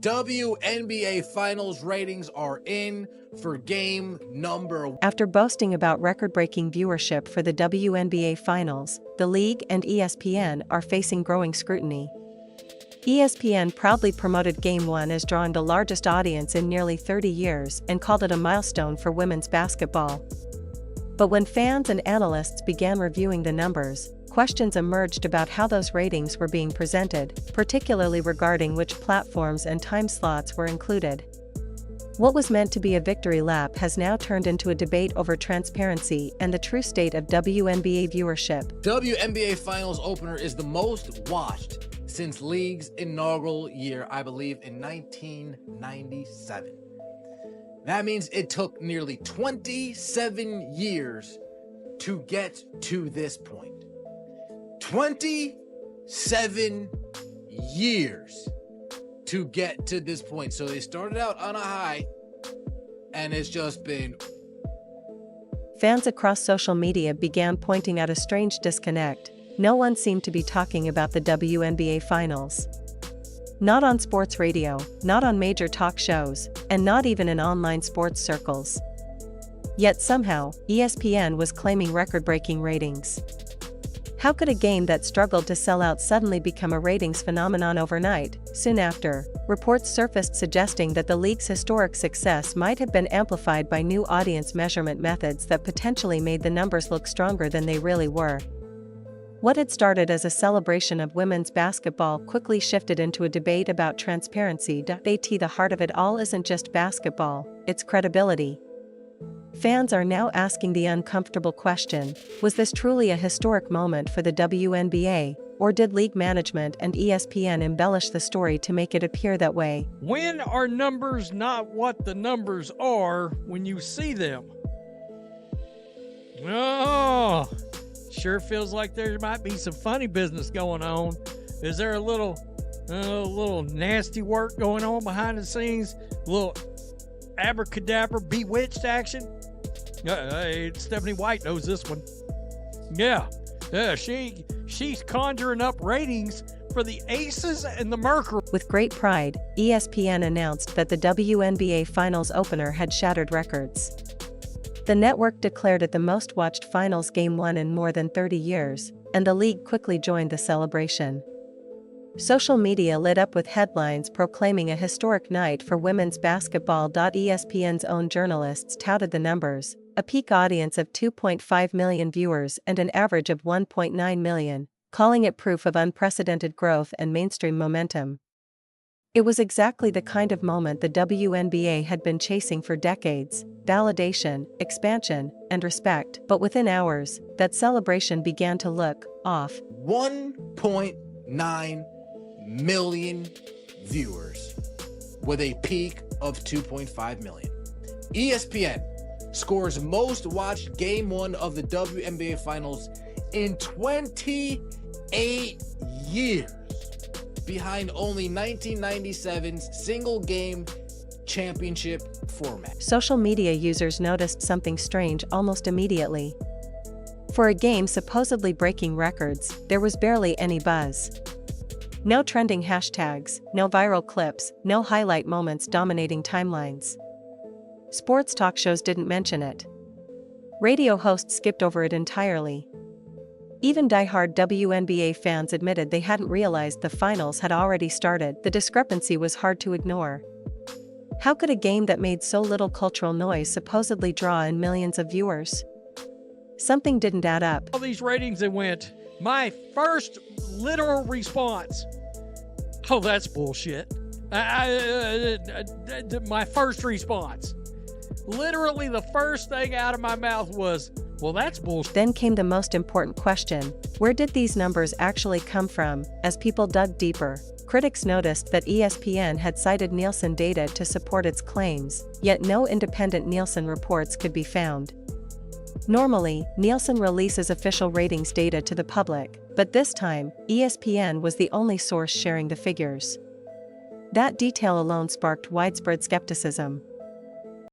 WNBA Finals ratings are in for game number 1. After boasting about record-breaking viewership for the WNBA Finals, the league and ESPN are facing growing scrutiny. ESPN proudly promoted Game 1 as drawing the largest audience in nearly 30 years and called it a milestone for women's basketball. But when fans and analysts began reviewing the numbers, questions emerged about how those ratings were being presented, particularly regarding which platforms and time slots were included. What was meant to be a victory lap has now turned into a debate over transparency and the true state of WNBA viewership. WNBA Finals opener is the most watched since league's inaugural year, I believe in 1997. That means it took nearly 27 years to get to this point. 27 years to get to this point. So they started out on a high, and it's just been... Fans across social media began pointing out a strange disconnect. No one seemed to be talking about the WNBA Finals. Not on sports radio, not on major talk shows, and not even in online sports circles. Yet somehow, ESPN was claiming record-breaking ratings. How could a game that struggled to sell out suddenly become a ratings phenomenon overnight? Soon after, reports surfaced suggesting that the league's historic success might have been amplified by new audience measurement methods that potentially made the numbers look stronger than they really were. What had started as a celebration of women's basketball quickly shifted into a debate about transparency. The heart of it all isn't just basketball, it's credibility. Fans are now asking the uncomfortable question, was this truly a historic moment for the WNBA, or did league management and ESPN embellish the story to make it appear that way? When are numbers not what the numbers are when you see them? Oh, sure feels like there might be some funny business going on. Is there a little nasty work going on behind the scenes? A little abracadabra bewitched action? Hey, Stephanie White knows this one. Yeah, she's conjuring up ratings for the Aces and the Mercury. With great pride, ESPN announced that the WNBA Finals opener had shattered records. The network declared it the most watched Finals Game 1 in more than 30 years, and the league quickly joined the celebration. Social media lit up with headlines proclaiming a historic night for women's basketball. ESPN's own journalists touted the numbers, a peak audience of 2.5 million viewers and an average of 1.9 million, calling it proof of unprecedented growth and mainstream momentum. It was exactly the kind of moment the WNBA had been chasing for decades: validation, expansion, and respect. But within hours, that celebration began to look off. 1.9 million viewers with a peak of 2.5 million. ESPN scores most watched Game 1 of the WNBA Finals in 28 years, behind only 1997's single-game championship format. Social media users noticed something strange almost immediately. For a game supposedly breaking records, there was barely any buzz. No trending hashtags, no viral clips, no highlight moments dominating timelines. Sports talk shows didn't mention it. Radio hosts skipped over it entirely. Even die-hard WNBA fans admitted they hadn't realized the finals had already started. The discrepancy was hard to ignore. How could a game that made so little cultural noise supposedly draw in millions of viewers? Something didn't add up. All these ratings that went, my first literal response, oh, that's bullshit. My first response. Literally the first thing out of my mouth was, well, that's bullshit. Then came the most important question: where did these numbers actually come from? As people dug deeper, critics noticed that ESPN had cited Nielsen data to support its claims, yet no independent Nielsen reports could be found. Normally, Nielsen releases official ratings data to the public, but this time, ESPN was the only source sharing the figures. That detail alone sparked widespread skepticism.